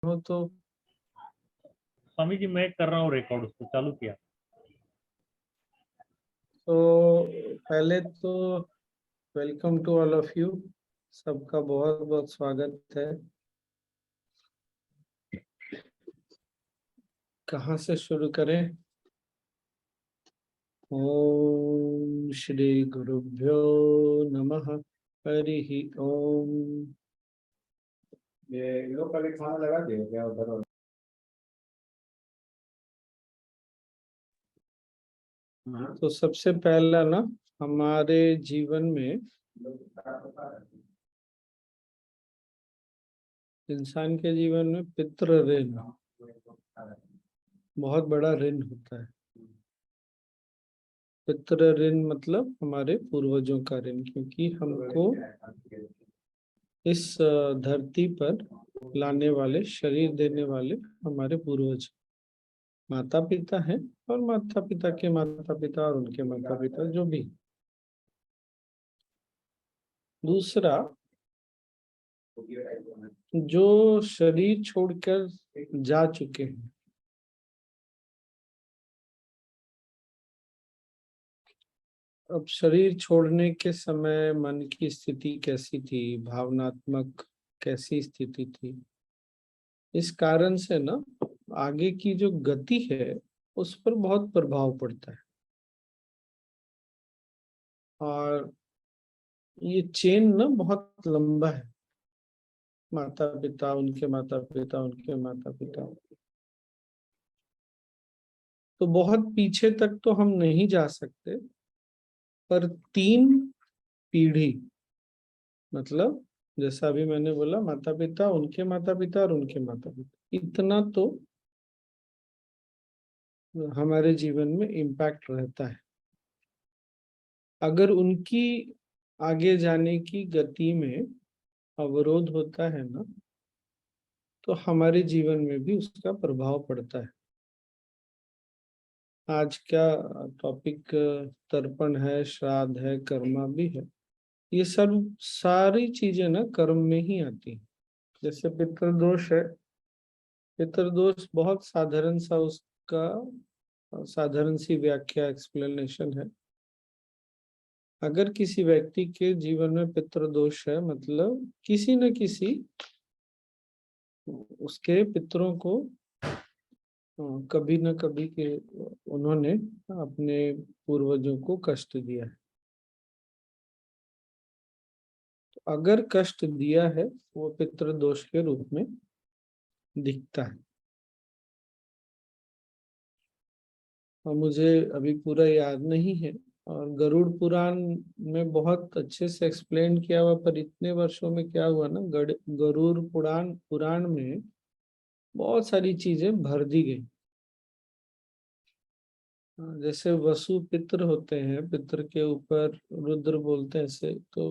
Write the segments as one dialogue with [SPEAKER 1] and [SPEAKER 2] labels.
[SPEAKER 1] हो तो
[SPEAKER 2] स्वामी जी मैं कर रहा हूँ रिकॉर्ड, उसको चालू किया।
[SPEAKER 1] तो पहले तो welcome to all of you, सबका बहुत बहुत स्वागत है। कहाँ से शुरू करें? ओम श्री गुरुभ्यो नमः। हरि ओम।
[SPEAKER 3] ये लोग कभी खाना लगा दिए क्या उधर?
[SPEAKER 1] तो सबसे पहला ना, हमारे जीवन में, इंसान के जीवन में पितृ ऋण बहुत बड़ा ऋण होता है। पितृ ऋण मतलब हमारे पूर्वजों का ऋण, क्योंकि हमको इस धरती पर लाने वाले, शरीर देने वाले हमारे पूर्वज माता पिता हैं, और माता पिता के माता पिता और उनके माता पिता जो भी। दूसरा, जो शरीर छोड़कर जा चुके हैं, अब शरीर छोड़ने के समय मन की स्थिति कैसी थी, भावनात्मक कैसी स्थिति थी, इस कारण से ना आगे की जो गति है उस पर बहुत प्रभाव पड़ता है। और ये चेन ना बहुत लंबा है, माता पिता, उनके माता पिता, उनके माता पिता। तो बहुत पीछे तक तो हम नहीं जा सकते, पर 3 पीढ़ी, मतलब जैसा अभी मैंने बोला, माता पिता, उनके माता पिता और उनके माता पिता, इतना तो हमारे जीवन में इम्पैक्ट रहता है। अगर उनकी आगे जाने की गति में अवरोध होता है ना, तो हमारे जीवन में भी उसका प्रभाव पड़ता है। आज क्या टॉपिक, तर्पण है, श्राद्ध है, कर्मा भी है। ये सब सारी चीजें ना कर्म में ही आती हैं। जैसे पितृदोष है, पितृदोष बहुत साधारण सा, उसका साधारण सी व्याख्या, एक्सप्लेनेशन है। अगर किसी व्यक्ति के जीवन में पितृदोष है, मतलब किसी न किसी उसके पितरों को कभी न कभी के उन्होंने अपने पूर्वजों को कष्ट दिया है। तो अगर कष्ट दिया है, वो पितृदोष के रूप में दिखता है। और मुझे अभी पूरा याद नहीं है, और गरुड़ पुराण में बहुत अच्छे से एक्सप्लेन किया हुआ, पर इतने वर्षों में क्या हुआ ना, गरुड़ पुराण पुराण में बहुत सारी चीजें भर दी गई। जैसे वसु पितृ होते हैं, पितृ के ऊपर रुद्र बोलते हैं ऐसे, तो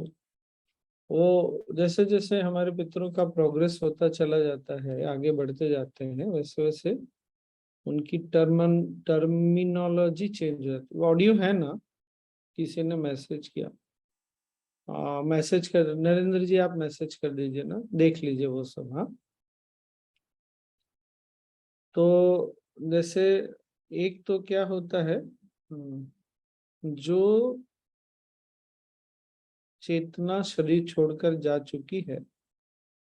[SPEAKER 1] वो जैसे जैसे हमारे पितरों का प्रोग्रेस होता चला जाता है, आगे बढ़ते जाते हैं, वैसे वैसे उनकी टर्मिनोलॉजी चेंज हो जाती है। ऑडियो है ना? किसी ने मैसेज किया, मैसेज कर, नरेंद्र जी आप मैसेज कर दीजिए ना, देख लीजिए वो सब। हाँ, तो जैसे एक तो क्या होता है, जो चेतना शरीर छोड़कर जा चुकी है,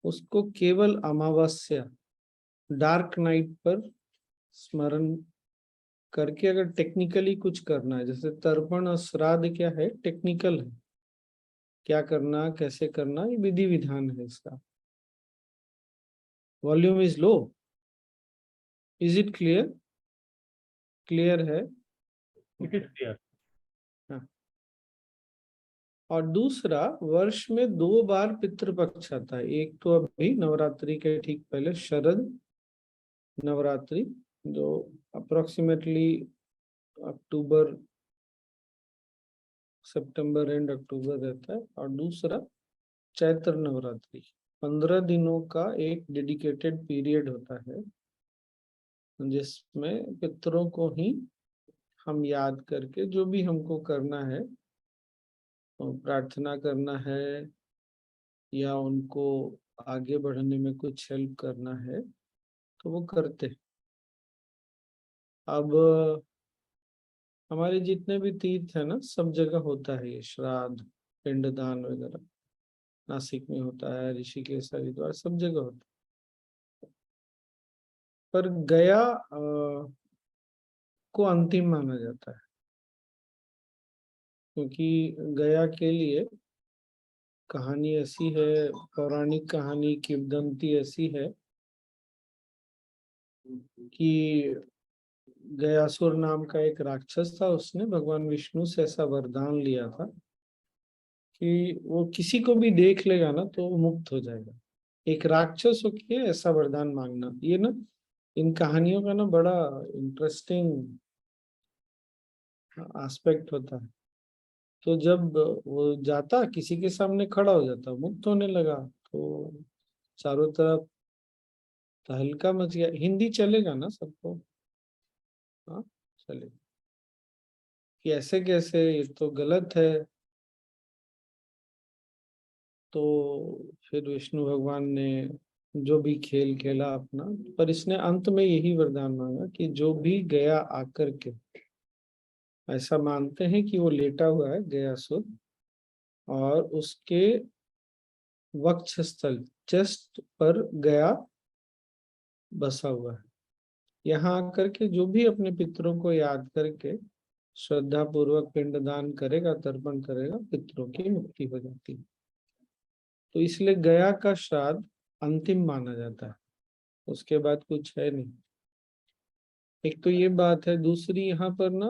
[SPEAKER 1] उसको केवल अमावस्या, डार्क नाइट पर स्मरण करके, अगर टेक्निकली कुछ करना है, जैसे तर्पण और श्राद्ध क्या है, टेक्निकल है, क्या करना, कैसे करना, ये विधि विधान है इसका। Volume is low, is it clear? Clear है?
[SPEAKER 2] It is clear.
[SPEAKER 1] हाँ। और दूसरा, वर्ष में 2 बार पितृपक्ष आता है। एक तो अभी नवरात्रि के ठीक पहले शरद नवरात्रि, जो approximately October, September and October रहता है। और दूसरा चैत्र नवरात्रि, 15 दिनों का एक डेडिकेटेड पीरियड होता है, जिसमें पितरों को ही हम याद करके जो भी हमको करना है, तो प्रार्थना करना है या उनको आगे बढ़ने में कुछ हेल्प करना है, तो वो करते। अब हमारे जितने भी तीर्थ है ना, सब जगह होता है ये श्राद्ध पिंडदान वगैरह। नासिक में होता है, ऋषिकेश हरिद्वार सब जगह होता है। पर गया को अंतिम माना जाता है, क्योंकि गया के लिए कहानी ऐसी है, पौराणिक कहानी किंवदंती ऐसी है कि गयासुर नाम का एक राक्षस था, उसने भगवान विष्णु से ऐसा वरदान लिया था कि वो किसी को भी देख लेगा ना तो वो मुक्त हो जाएगा। एक राक्षस होके ऐसा वरदान मांगना, ये ना इन कहानियों का ना बड़ा इंटरेस्टिंग एस्पेक्ट होता है। तो जब वो जाता किसी के सामने खड़ा हो जाता, मुक्त होने लगा, तो चारों तरफ तहलका मच गया। हिंदी चलेगा ना सबको? हाँ, चलेगा। कि ऐसे कैसे, ये तो गलत है। तो फिर विष्णु भगवान ने जो भी खेल खेला अपना, पर इसने अंत में यही वरदान मांगा कि जो भी गया आकर के, ऐसा मानते हैं कि वो लेटा हुआ है गयासुर, और उसके वक्षस्थल चेस्ट पर गया बसा हुआ है। यहाँ आकर के जो भी अपने पितरों को याद करके श्रद्धा पूर्वक पिंडदान करेगा, तर्पण करेगा, पितरों की मुक्ति हो जाती है। तो इसलिए गया का श्राद्ध अंतिम माना जाता है, उसके बाद कुछ है नहीं। एक तो ये बात है। दूसरी, यहाँ पर ना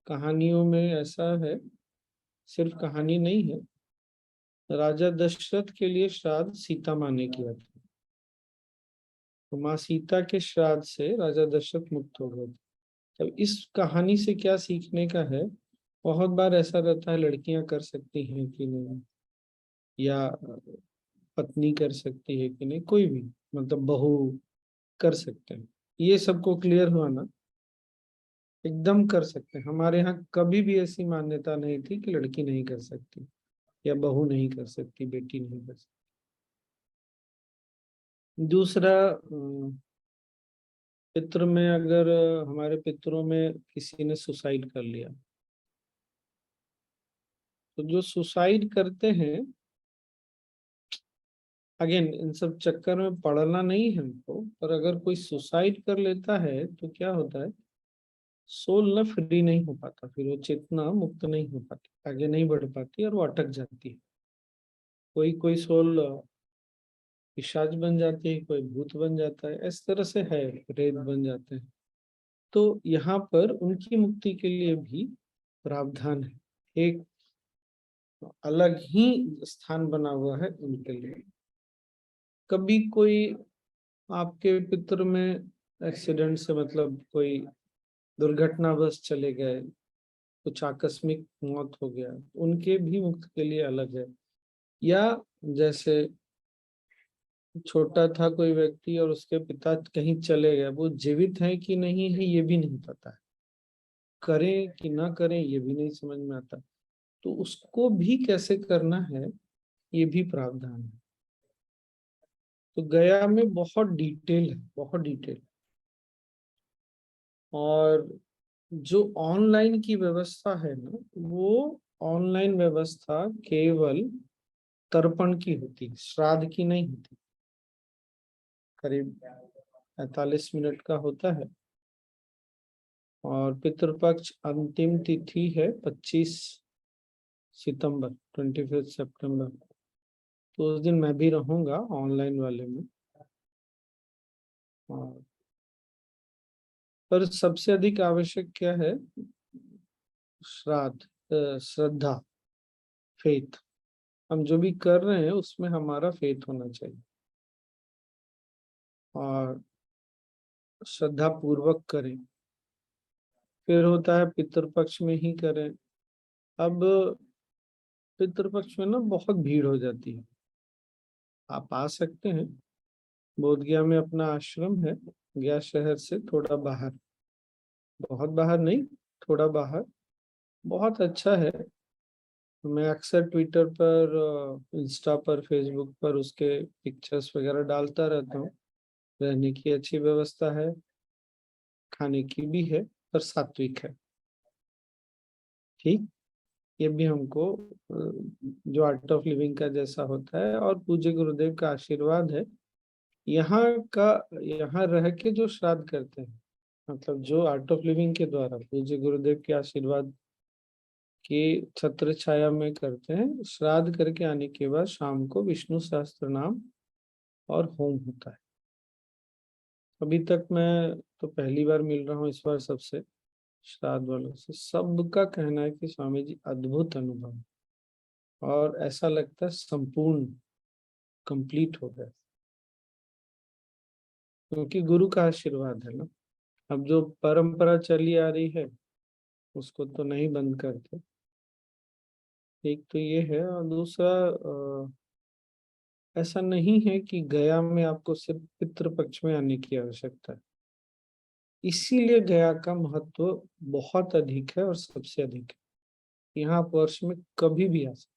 [SPEAKER 1] कहानियों में ऐसा है, सिर्फ कहानी नहीं है, राजा दशरथ के लिए श्राद्ध सीता माँ ने किया था। तो माँ सीता के श्राद्ध से राजा दशरथ मुक्त हो गए थे। तब इस कहानी से क्या सीखने का है? बहुत बार ऐसा रहता है, लड़कियां कर सकती हैं कि नहीं, या पत्नी कर सकती है कि नहीं, कोई भी मतलब बहू कर सकते हैं। ये सबको क्लियर हुआ ना? एकदम कर सकते हैं। हमारे यहाँ कभी भी ऐसी मान्यता नहीं थी कि लड़की नहीं कर सकती, या बहू नहीं कर सकती, बेटी नहीं कर सकती। दूसरा, पितृ में अगर हमारे पितरों में किसी ने सुसाइड कर लिया, तो जो सुसाइड करते हैं, अगेन इन सब चक्कर में पड़ना नहीं है हमको, पर अगर कोई सुसाइड कर लेता है तो क्या होता है, सोल ना फ्री नहीं हो पाता, फिर वो चेतना मुक्त नहीं हो पाती, आगे नहीं बढ़ पाती, और वो अटक जाती है। कोई कोई सोल पिशाच बन जाती है, कोई भूत बन जाता है, इस तरह से है, प्रेत बन जाते हैं। तो यहाँ पर उनकी मुक्ति के लिए भी प्रावधान है, एक अलग ही स्थान बना हुआ है उनके लिए। कभी कोई आपके पितृ में एक्सीडेंट से, मतलब कोई दुर्घटनावश चले गए, कुछ आकस्मिक मौत हो गया, उनके भी मुक्त के लिए अलग है। या जैसे छोटा था कोई व्यक्ति और उसके पिता कहीं चले गए, वो जीवित है कि नहीं है ये भी नहीं पता है, करें कि ना करें ये भी नहीं समझ में आता, तो उसको भी कैसे करना है, ये भी प्रावधान है। तो गया में बहुत डिटेल है, बहुत डिटेल। और जो ऑनलाइन की व्यवस्था है ना, वो ऑनलाइन व्यवस्था केवल तर्पण की होती है, श्राद्ध की नहीं होती। करीब 45 मिनट का होता है। और पितृपक्ष अंतिम तिथि है 25 सितंबर, 25 सितंबर। तो उस दिन मैं भी रहूंगा ऑनलाइन वाले में। और पर सबसे अधिक आवश्यक क्या है? श्राद्ध, श्रद्धा, फेथ। हम जो भी कर रहे हैं उसमें हमारा फेथ होना चाहिए, और श्रद्धा पूर्वक करें। फिर होता है पितृपक्ष में ही करें। अब पितृपक्ष में ना बहुत भीड़ हो जाती है। आप आ सकते हैं, बोधगया में अपना आश्रम है, गया शहर से थोड़ा बाहर, बहुत बाहर नहीं, थोड़ा बाहर। बहुत अच्छा है। मैं अक्सर ट्विटर पर, इंस्टा पर, फेसबुक पर उसके पिक्चर्स वगैरह डालता रहता हूँ। रहने की अच्छी व्यवस्था है, खाने की भी है और सात्विक है। ठीक, ये भी हमको जो आर्ट ऑफ लिविंग का जैसा होता है, और पूज्य गुरुदेव का आशीर्वाद है यहाँ का, यहाँ रह के जो श्राद्ध करते हैं, मतलब जो आर्ट ऑफ लिविंग के द्वारा पूज्य गुरुदेव के आशीर्वाद के छत्र छाया में करते हैं, श्राद्ध करके आने के बाद शाम को विष्णु सहस्त्र नाम और होम होता है। अभी तक मैं तो पहली बार मिल रहा हूँ इस बार सबसे, श्राद्ध वालों से, सबका कहना है कि स्वामी जी अद्भुत अनुभव, और ऐसा लगता है संपूर्ण कंप्लीट हो गया, क्योंकि गुरु का आशीर्वाद है ना। अब जो परंपरा चली आ रही है उसको तो नहीं बंद करते। एक तो ये है, और दूसरा ऐसा नहीं है कि गया में आपको सिर्फ पितृपक्ष में आने की आवश्यकता है, इसीलिए गया का महत्व बहुत अधिक है और सबसे अधिक है। यहाँ आप वर्ष में कभी भी आ सकते।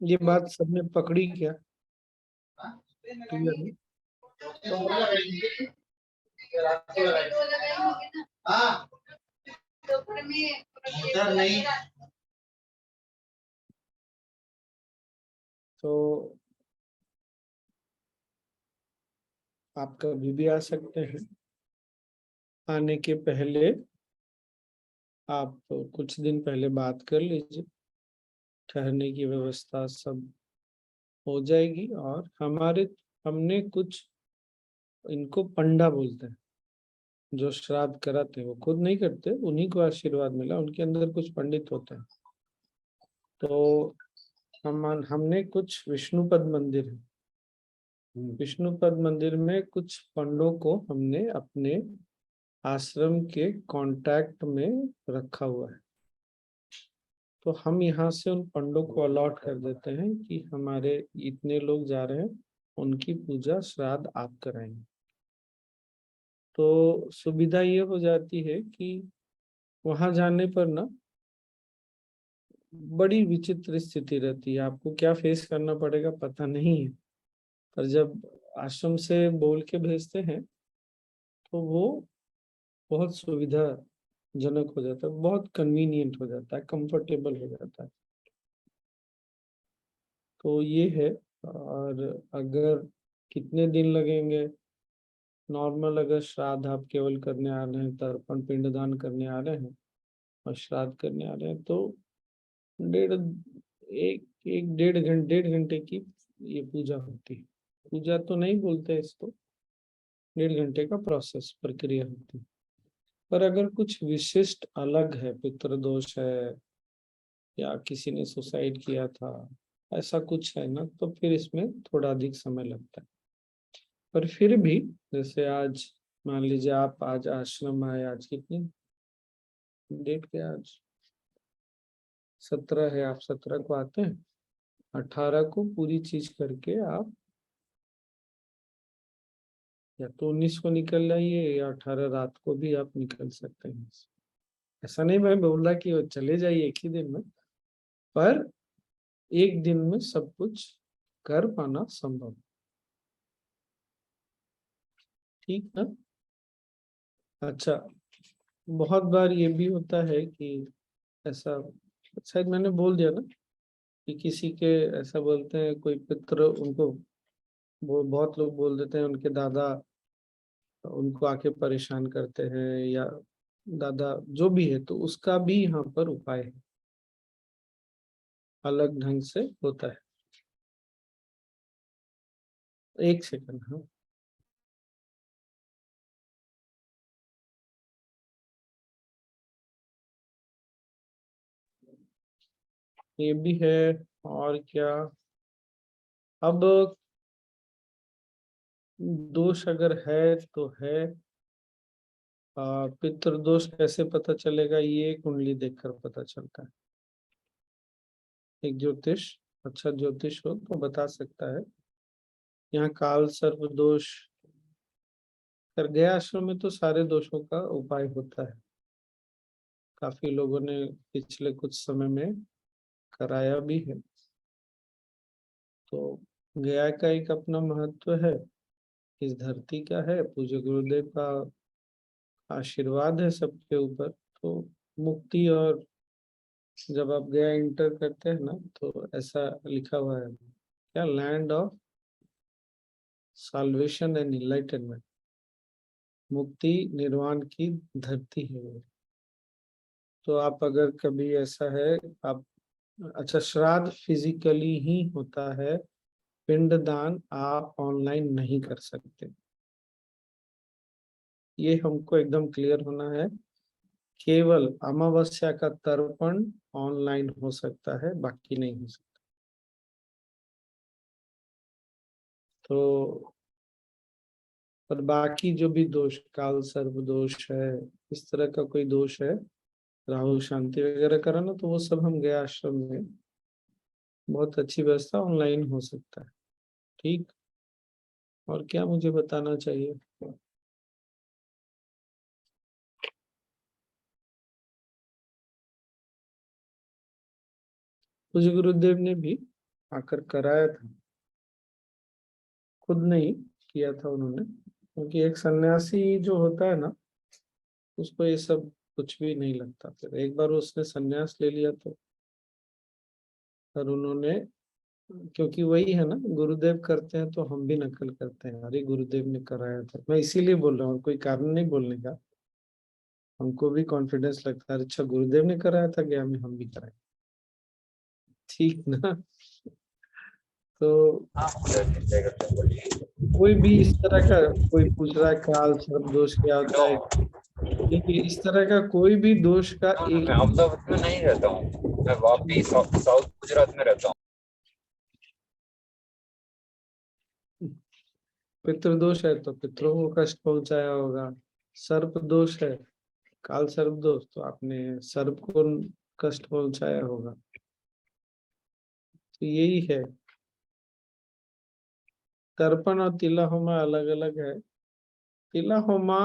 [SPEAKER 1] ये बात सबने पकड़ी क्या? क्लियर है? तो आप कभी भी आ सकते हैं। आने के पहले आप कुछ दिन पहले बात कर लीजिए, ठहरने की व्यवस्था सब हो जाएगी। और हमने कुछ, इनको पंडा बोलते हैं, जो श्राद्ध कराते हैं, वो खुद नहीं करते, उन्हीं को आशीर्वाद मिला, उनके अंदर कुछ पंडित होते हैं। तो हमने कुछ विष्णुपद मंदिर है, विष्णुपद मंदिर में कुछ पंडों को हमने अपने आश्रम के कांटेक्ट में रखा हुआ है। तो हम यहाँ से उन पंडों को अलॉट कर देते हैं कि हमारे इतने लोग जा रहे हैं, उनकी पूजा श्राद्ध आप कराएंगे। तो सुविधा ये हो जाती है कि वहां जाने पर ना बड़ी विचित्र स्थिति रहती है, आपको क्या फेस करना पड़ेगा पता नहीं है, पर जब आश्रम से बोल के भेजते हैं तो वो बहुत सुविधाजनक हो जाता है, बहुत कन्वीनियंट हो जाता है, कंफर्टेबल हो जाता है। तो ये है। और अगर कितने दिन लगेंगे, नॉर्मल अगर श्राद्ध आप केवल करने आ रहे हैं, तर्पण पिंडदान करने आ रहे हैं और श्राद्ध करने आ रहे हैं, तो डेढ़ एक एक डेढ़ घंटे की ये पूजा होती है। पूजा तो नहीं बोलते इसको, 1.5 घंटे का प्रोसेस प्रक्रिया होती है। पर अगर कुछ विशिष्ट अलग है, पितृदोष है या किसी ने सुसाइड किया था, ऐसा कुछ है ना, तो फिर इसमें थोड़ा अधिक समय लगता है। पर फिर भी जैसे आज मान लीजिए आप आज आश्रम आए, आज कितनी डेट क्या, आज 17 है, आप 17 को आते हैं, 18 को पूरी चीज करके आप या तो 19 को निकल जाइए, या 18 रात को भी आप निकल सकते हैं। ऐसा नहीं मैं बोल रहा कि वो चले जाइए एक ही दिन में, पर एक दिन में सब कुछ कर पाना संभव। ठीक है। अच्छा, बहुत बार ये भी होता है कि ऐसा, शायद मैंने बोल दिया ना, कि किसी के ऐसा बोलते हैं कोई पितृ, उनको वो बहुत लोग बोल देते हैं उनके दादा उनको आके परेशान करते हैं, या दादा जो भी है, तो उसका भी यहाँ पर उपाय है, अलग ढंग से होता है। एक सेकंड, हाँ। ये भी है। और क्या, अब दोष अगर है तो है, पितृदोष कैसे पता चलेगा? ये कुंडली देखकर पता चलता है। एक ज्योतिष, अच्छा ज्योतिष हो तो बता सकता है। यहाँ काल सर्प दोष कर गया, आश्रम में तो सारे दोषों का उपाय होता है, काफी लोगों ने पिछले कुछ समय में कराया भी है। तो गया का एक अपना महत्व है, इस धरती का है, पूज्य गुरुदेव का आशीर्वाद है सबके ऊपर। तो मुक्ति, और जब आप गया इंटर करते हैं ना, तो ऐसा लिखा हुआ है क्या, land of solvation and enlightenment, मुक्ति निर्वाण की धरती है वो। तो आप अगर कभी ऐसा है, आप, अच्छा, श्राद्ध फिजिकली ही होता है, पिंडदान आप ऑनलाइन नहीं कर सकते, ये हमको एकदम क्लियर होना है। केवल अमावस्या का तर्पण ऑनलाइन हो सकता है, बाकी नहीं हो सकता। तो और बाकी जो भी दोष, काल सर्प दोष है, इस तरह का कोई दोष है, राहु शांति वगैरह कराना, तो वो सब हम गए आश्रम में, बहुत अच्छी व्यवस्था, ऑनलाइन हो सकता है। ठीक, और क्या मुझे बताना चाहिए? मुझे गुरुदेव ने भी आकर कराया था, खुद नहीं किया था उन्होंने, क्योंकि एक सन्यासी जो होता है ना, उसको ये सब कुछ भी नहीं लगता। फिर एक बार उसने सन्यास ले लिया तो फिर उन्होंने, क्योंकि वही है ना, गुरुदेव करते हैं तो हम भी नकल करते हैं, अरे गुरुदेव ने कराया था, मैं इसीलिए बोल रहा हूँ, कोई कारण नहीं बोलने का। हमको भी कॉन्फिडेंस लगता है, अच्छा गुरुदेव ने कराया था, गया में हम भी कराए, ठीक ना। तो कोई भी इस तरह का, कोई पूछ रहा है काल सर्प दोष क्या होता है, देखिए इस तरह का कोई भी दोष का एक,
[SPEAKER 4] मैं अहमदाबाद में नहीं रहता हूँ, मैं वापी साउथ गुजरात में रहता हूँ।
[SPEAKER 1] पितृदोष है तो पितरों को कष्ट पहुंचाया होगा, सर्प दोष है, काल सर्प दोष, तो आपने सर्प को कष्ट पहुंचाया होगा। तो यही है, तर्पण और तिला होमा अलग अलग है। तिला होमा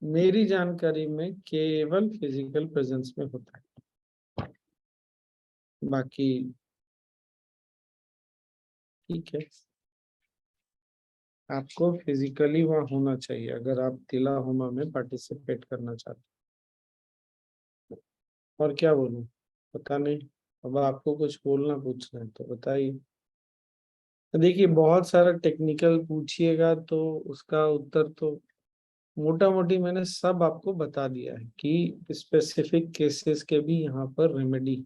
[SPEAKER 1] मेरी जानकारी में केवल फिजिकल प्रेजेंस में होता है, बाकी ठीक है, आपको फिजिकली वहां होना चाहिए अगर आप तिला होमा में पार्टिसिपेट करना चाहते हैं। और क्या बोलूं, पता नहीं, अब आपको कुछ बोलना पूछना है तो बताइए। देखिए बहुत सारा टेक्निकल पूछिएगा तो उसका उत्तर तो मोटा मोटी मैंने सब आपको बता दिया है कि स्पेसिफिक केसेस के भी यहाँ पर रेमेडी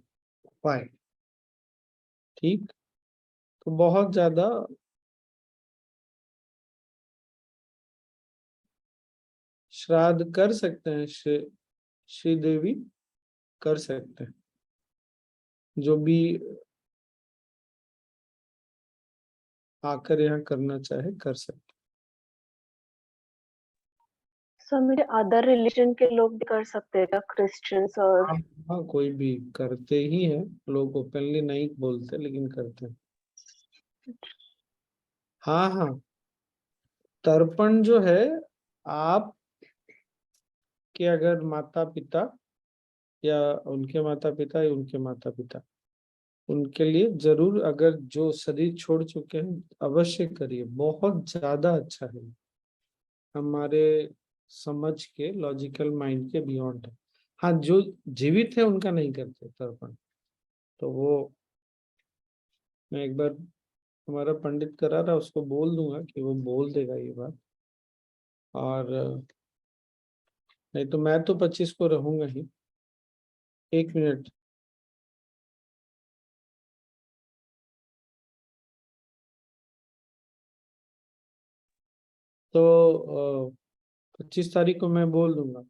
[SPEAKER 1] उपाय, ठीक। तो बहुत ज्यादा श्राद्ध कर सकते हैं, श्री देवी कर सकते हैं, जो भी आकर यहाँ करना चाहे कर सकते
[SPEAKER 5] सो मेरे अदर रिलीजन के लोग भी कर सकते हैं क्या, क्रिश्चियंस और?
[SPEAKER 1] हैं। हाँ, कोई भी करते ही है, लोग ओपनली नहीं बोलते लेकिन करते हैं। हाँ हाँ, तर्पण जो है, आप के अगर माता पिता या उनके माता पिता या उनके माता पिता, उनके लिए जरूर, अगर जो शरीर छोड़ चुके हैं अवश्य करिए, बहुत ज्यादा अच्छा है, हमारे समझ के, लॉजिकल माइंड के बियॉन्ड है। हाँ, जो जीवित है उनका नहीं करते तर्पण, तो वो मैं एक बार, हमारा पंडित करा रहा, उसको बोल दूंगा कि वो बोल देगा ये बात। और नहीं तो मैं तो 25 को रहूंगा ही। एक मिनट, तो 25 तारीख को मैं बोल दूंगा।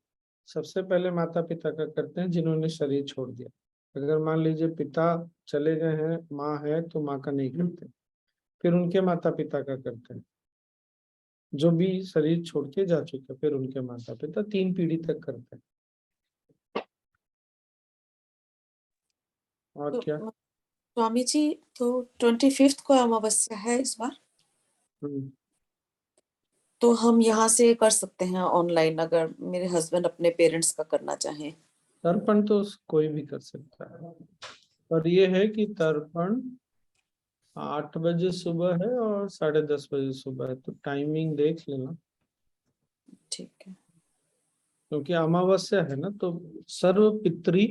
[SPEAKER 1] सबसे पहले माता पिता का करते हैं जिन्होंने शरीर छोड़ दिया। अगर मान लीजिए पिता चले गए हैं, माँ है, तो माँ का नहीं करते, फिर उनके माता पिता का करते हैं, जो भी शरीर छोड़ के जा चुके, फिर उनके माता पिता, 3 पीढ़ी तक करते हैं। और
[SPEAKER 6] तो
[SPEAKER 1] क्या?
[SPEAKER 6] स्वामी जी, तो 25th को अमावस्या है इस बार,
[SPEAKER 1] हम्म,
[SPEAKER 6] तो हम यहाँ से कर सकते हैं ऑनलाइन, अगर मेरे हस्बैंड अपने पेरेंट्स का करना चाहें?
[SPEAKER 1] तर्पण तो कोई भी कर सकता है, और ये है कि तर्पण 8 बजे सुबह है और 10:30 बजे सुबह है, तो टाइमिंग देख लेना,
[SPEAKER 6] ठीक है।
[SPEAKER 1] क्योंकि अमावस्या है ना, तो सर्व पितरी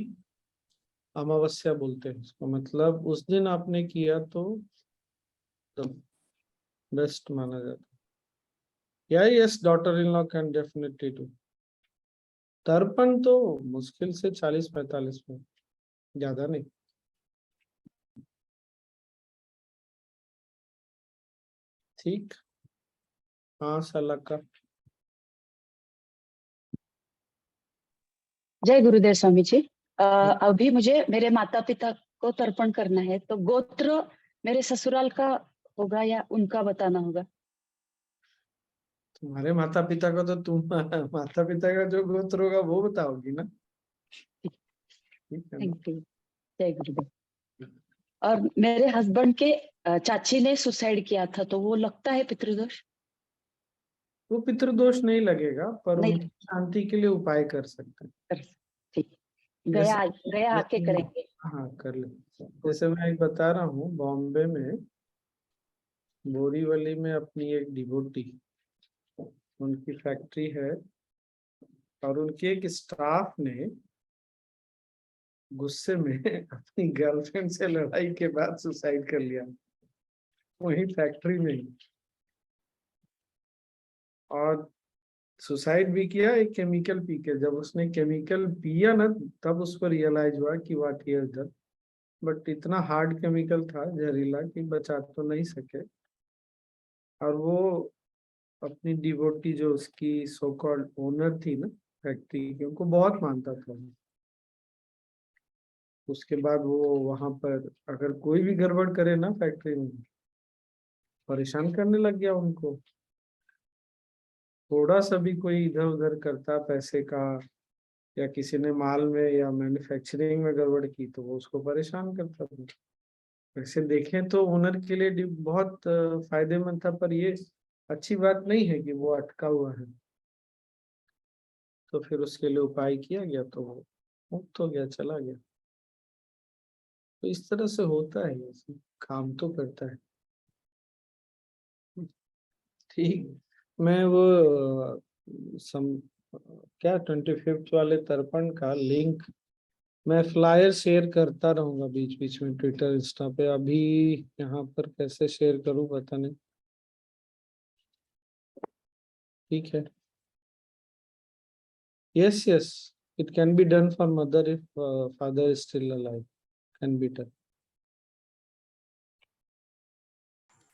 [SPEAKER 1] अमावस्या बोलते हैं इसको, मतलब उस दिन आपने किया तो बेस्ट माना जाता है। या yes, daughter in law can definitely do. तर्पण तो मुश्किल से 40-45 में, ज्यादा नहीं। ठीक। हाँ सलाका।
[SPEAKER 7] जय गुरुदेव स्वामी जी। अभी मुझे मेरे माता पिता को तर्पण करना है, तो गोत्र मेरे ससुराल का होगा या उनका बताना होगा?
[SPEAKER 1] तुम्हारे माता पिता को तो तुम माता पिता का जो गोत्र होगा वो बताओगी ना। ठीक है ना?
[SPEAKER 7] Thank you. जय गुरुदेव। और मेरे हस्बैंड के चाची ने सुसाइड किया था, तो वो लगता है पितृदोष?
[SPEAKER 1] वो पितृदोष नहीं लगेगा, पर
[SPEAKER 7] नहीं
[SPEAKER 1] उनकी शांति के लिए उपाय कर सकते हैं।
[SPEAKER 7] कर। ठीक। गया गया आके करेंगे।
[SPEAKER 1] हाँ कर ले। जैसे मैं एक बता रहा हूँ, बॉम्बे में बोरीवली में अपनी एक डिवोटी, उनकी फैक्ट्री है, और उनके एक स्टाफ ने गुस्से में अपनी गर्लफ्रेंड से लड़ाई के बाद सुसाइड कर लिया, वही फैक्ट्री में ही। और सुसाइड भी किया एक केमिकल पी के। जब उसने केमिकल पिया ना, तब उसको रियलाइज हुआ कि what he has done, but इतना हार्ड केमिकल था, जहरीला, कि बचा तो नहीं सके। और वो अपनी डिवोटी, जो उसकी सो कॉल्ड ओनर थी ना फैक्ट्री की, उनको बहुत मानता था। उसके बाद वो वहां पर अगर कोई भी गड़बड़ करे ना फैक्ट्री में, परेशान करने लग गया उनको। थोड़ा सा भी कोई इधर उधर करता पैसे का, या किसी ने माल में या मैन्युफैक्चरिंग में गड़बड़ की, तो वो उसको परेशान करता था। वैसे देखें तो ओनर के लिए बहुत फायदेमंद था, पर ये अच्छी बात नहीं है कि वो अटका हुआ है। तो फिर उसके लिए उपाय किया गया, तो वो मुक्त हो गया, चला गया। तो इस तरह से होता है, ये काम तो करता है। ठीक। मैं वो क्या 25th वाले तर्पण का लिंक मैं फ्लायर शेयर करता रहूंगा बीच बीच में, ट्विटर इंस्टा पे। अभी यहाँ पर कैसे शेयर करूँ पता नहीं। ठीक है। Yes yes, it can be done for mother if father is still alive, can be done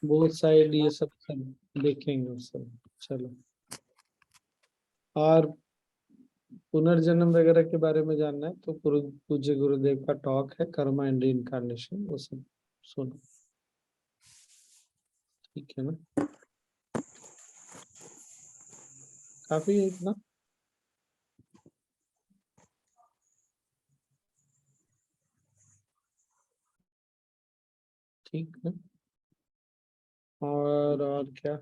[SPEAKER 1] both side. ये सब देखेंगे सब। चलो। और पुनर्जन्म वगैरह के बारे में जानना है तो पूज्य गुरुदेव का टॉक है, कर्मा एंड इनकारनेशन, वो सब सुनो। ठीक है ना? काफी है इतना। ठीक है। और क्या?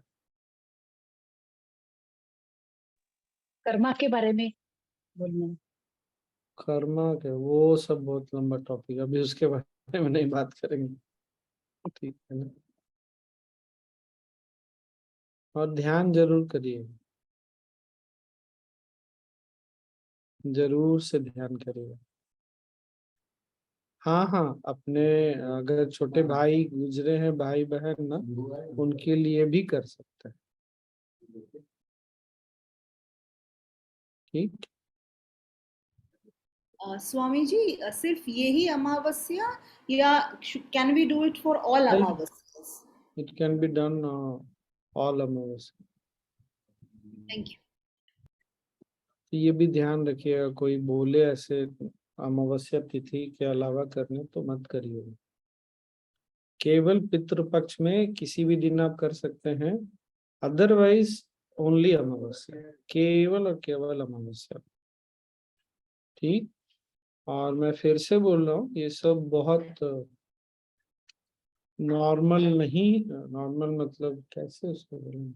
[SPEAKER 7] कर्मा के बारे में बोलना है।
[SPEAKER 1] कर्मा के वो सब बहुत लंबा टॉपिक, अभी उसके बारे में नहीं बात करेंगे। ठीक है ना? और ध्यान जरूर करिए, जरूर से ध्यान करिए। हाँ हाँ, अपने अगर छोटे भाई गुजरे हैं, भाई बहन ना, उनके लिए भी कर सकते हैं। ठीक।
[SPEAKER 8] स्वामी जी, सिर्फ यही अमावस्या या can we do it for all amavasyas?
[SPEAKER 1] It can be done all amavasya.
[SPEAKER 8] Thank you.
[SPEAKER 1] ये भी ध्यान रखिएगा, कोई बोले ऐसे अमावस्या तिथि के अलावा करने, तो मत करिए। केवल पितृपक्ष में किसी भी दिन आप कर सकते हैं, अदरवाइज ओनली अमावस्या, केवल और केवल अमावस्या। ठीक। और मैं फिर से बोल रहा हूँ, ये सब बहुत नॉर्मल नहीं, नॉर्मल मतलब कैसे उसको बोलें,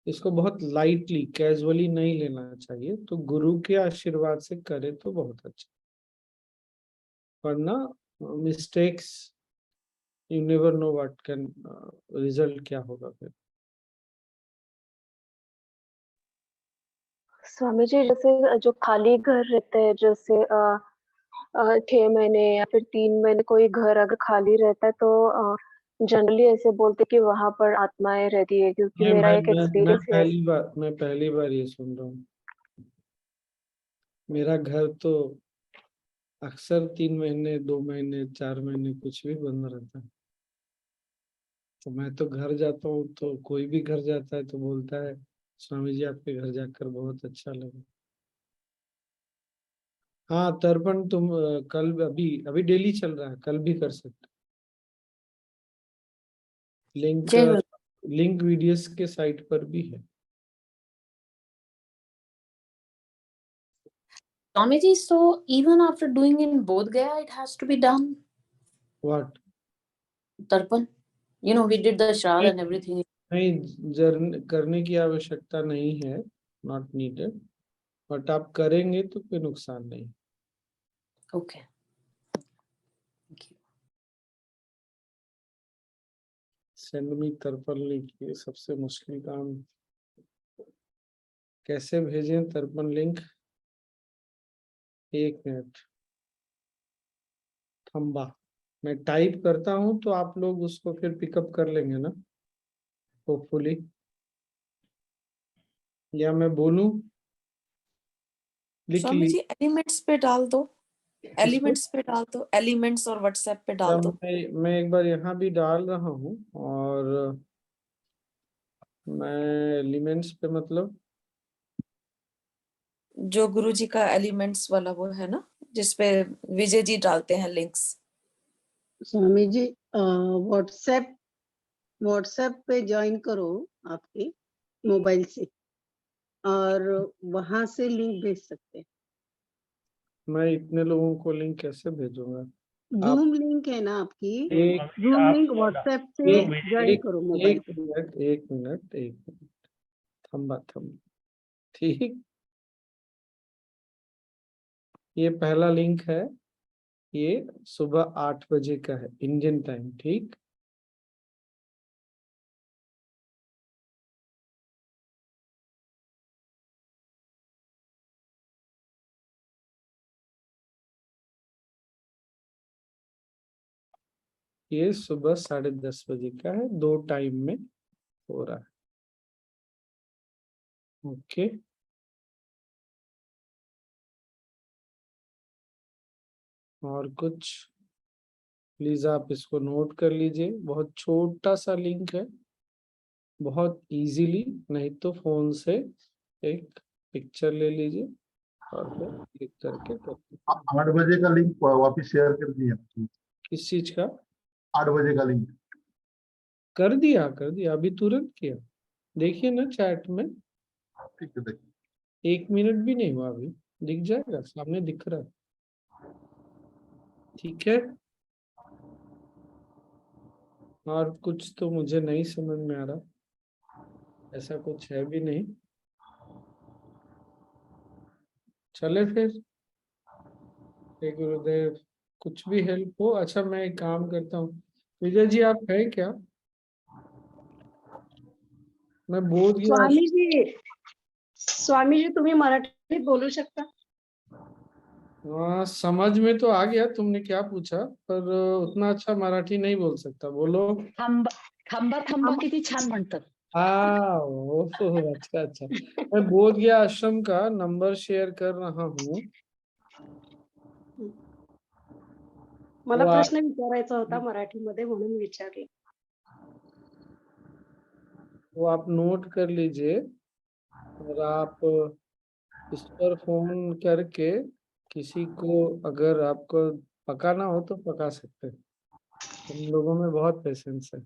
[SPEAKER 1] इसको बहुत लाइटली कैजुअली नहीं लेना चाहिए। तो गुरु के आशीर्वाद से करे तो बहुत अच्छा, वरना mistakes you never know what can result क्या होगा फिर।
[SPEAKER 5] स्वामी जी, जैसे जो खाली घर रहते हैं, जैसे 6 महीने या फिर 3 महीने कोई घर अगर खाली रहता है तो जनरली ऐसे बोलते कि वहां पर आत्माएं रहती है, क्योंकि मेरा एक एक्सपीरियंस है।
[SPEAKER 1] मैं पहली बार ये सुन रहा हूँ। मेरा घर तो अक्सर 3 महीने, 2 महीने, 4 महीने कुछ भी बंद रहता है। तो मैं तो घर जाता हूँ, तो कोई भी घर जाता है तो बोलता है स्वामी जी आपके घर जाकर बहुत अच्छा लगा। हाँ, तर्पण तुम कल अभी अभी डेली चल रहा है, कल भी कर सकते। लिंक
[SPEAKER 6] जय गुरु।
[SPEAKER 1] लिंक वीडियोस के साइट पर भी है।
[SPEAKER 6] Swamiji, so even after doing in Bodh Gaya, it has to be done.
[SPEAKER 1] What?
[SPEAKER 6] Tarpan, we did the Shraddha and everything.
[SPEAKER 1] नहीं, जर्न करने की आवश्यकता नहीं है, नॉट नीडेड। बट आप करेंगे तो कोई नुकसान नहीं।
[SPEAKER 6] Okay. Thank you.
[SPEAKER 1] Send me तर्पण लिंक, ये सबसे मुश्किल काम। कैसे भेजें तर्पण लिंक? 1 मिनट, थम्बा। मैं टाइप करता हूँ तो आप लोग उसको फिर पिकअप कर लेंगे ना, होपफुली। या मैं बोलूं? लिख
[SPEAKER 6] स्वामी
[SPEAKER 1] ली
[SPEAKER 6] जी, एलिमेंट्स पे डाल दो।
[SPEAKER 1] इसको?
[SPEAKER 6] एलिमेंट्स पे डाल दो, एलिमेंट्स और व्हाट्सएप पे डाल दो।
[SPEAKER 1] मैं एक बार यहाँ भी डाल रहा हूँ, और मैं एलिमेंट्स पे मतलब
[SPEAKER 6] जो गुरु जी का एलिमेंट्स वाला वो है ना, जिसपे विजय जी डालते हैं लिंक्स।
[SPEAKER 9] स्वामी जी व्हाट्सएप पे ज्वाइन करो आपके मोबाइल से, और वहां से लिंक भेज सकते हैं।
[SPEAKER 1] मैं इतने लोगों को लिंक कैसे भेजूंगा? आप
[SPEAKER 9] जूम लिंक है ना आपकी,
[SPEAKER 1] एक
[SPEAKER 9] जूम लिंक
[SPEAKER 2] आप
[SPEAKER 9] व्हाट्सएप से
[SPEAKER 1] एक
[SPEAKER 9] ज्वाइन
[SPEAKER 1] एक
[SPEAKER 9] करो मोबाइल
[SPEAKER 1] एक
[SPEAKER 9] से।
[SPEAKER 1] मिनट, एक मिनट, एक मिनट, थम्बा थम्बा। ठीक, ये पहला लिंक है। ये सुबह 8 बजे का है इंडियन टाइम। ठीक, ये सुबह 10:30 बजे का है, 2 टाइम में हो रहा है। ओके, और कुछ? प्लीज आप इसको नोट कर लीजिए। बहुत छोटा सा लिंक है, बहुत इजीली। नहीं तो फोन से एक पिक्चर ले लीजिए और फिर क्लिक करके कर दीजिए।
[SPEAKER 3] 8 बजे का लिंक वापस शेयर कर दिया।
[SPEAKER 1] किस चीज का?
[SPEAKER 3] 8 बजे का लिंक
[SPEAKER 1] कर दिया अभी तुरंत किया। देखिए ना चैट में,
[SPEAKER 3] ठीक है, देखिए
[SPEAKER 1] 1 मिनट भी नहीं हुआ अभी, दिख जाएगा, सामने दिख रहा है। ठीक है, और कुछ तो मुझे नहीं समझ में आ रहा, ऐसा कुछ है भी नहीं। चले फिर, हे गुरुदेव, कुछ भी हेल्प हो। अच्छा, मैं एक काम करता हूँ, विजय जी आप है क्या? मैं बोध गया।
[SPEAKER 9] स्वामी जी तुम्ही मराठीत बोलू शकता?
[SPEAKER 1] हाँ, समझ में तो आ गया तुमने क्या पूछा, पर उतना अच्छा मराठी नहीं बोल सकता। बोलो।
[SPEAKER 7] थांबा थांबा थांबा किती छान म्हणतात.
[SPEAKER 1] हाँ, ओह, अच्छा अच्छा। मैं बोध गया आश्रम का नंबर शेयर कर रहा हूँ।
[SPEAKER 9] मला
[SPEAKER 1] वो आप
[SPEAKER 9] प्रश्न विचारायचा होता मराठीमध्ये, म्हणून विचारले.
[SPEAKER 1] वो आप नोट कर लीजिए, और आप इस पर फोन करके किसी को अगर आपको पकाना हो तो पका सकते हैं। हम लोगों में बहुत पेशेंस है।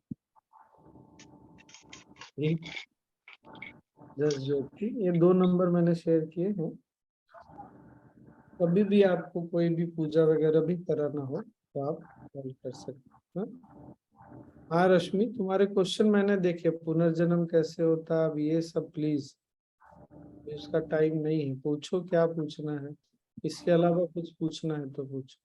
[SPEAKER 1] ठीक, जस्ट ज्योति, ये 2 नंबर मैंने शेयर किए हैं। कभी भी आपको कोई भी पूजा वगैरह भी कराना हो तो आप कॉल कर सकते हैं। हाँ रश्मि, तुम्हारे क्वेश्चन मैंने देखे, पुनर्जन्म कैसे होता, अब ये सब प्लीज, इसका टाइम नहीं है। पूछो क्या पूछना है, इसके अलावा कुछ पूछना है तो पूछो।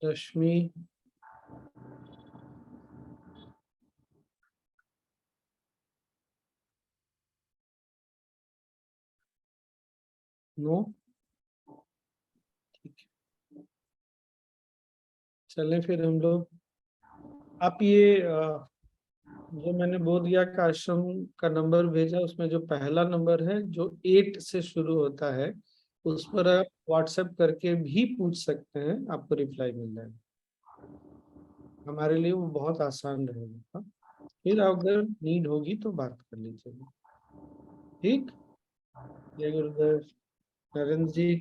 [SPEAKER 1] रश्मि, नो, ठीक है। चलें फिर हम लोग, आप ये जो मैंने बोधगया का आश्रम का नंबर भेजा, उसमें जो पहला नंबर है जो 8 से शुरू होता है, उस पर आप व्हाट्सएप करके भी पूछ सकते हैं, आपको रिप्लाई मिल जाएगा। हमारे लिए वो बहुत आसान रहेगा। फिर अगर नीड होगी तो बात कर लीजिएगा, ठीक। जय गुरुदेव। Narendra ji,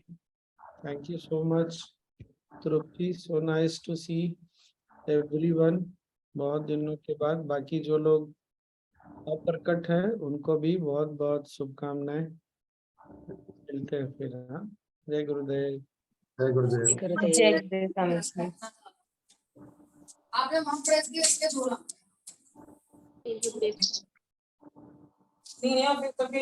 [SPEAKER 1] thank you so much. Trupti, so nice to see everyone, बहुत दिनों के बाद। बाकी जो लोग अप्रकट है उनको भी बहुत बहुत शुभकामनाएं। मिलते हैं फिर। हाँ, जय गुरुदेव।
[SPEAKER 3] जय गुरुदेव।
[SPEAKER 7] गुरुदेव।
[SPEAKER 10] आपने वहां प्रेस किया इसके थोड़ा नहीं है फिर तभी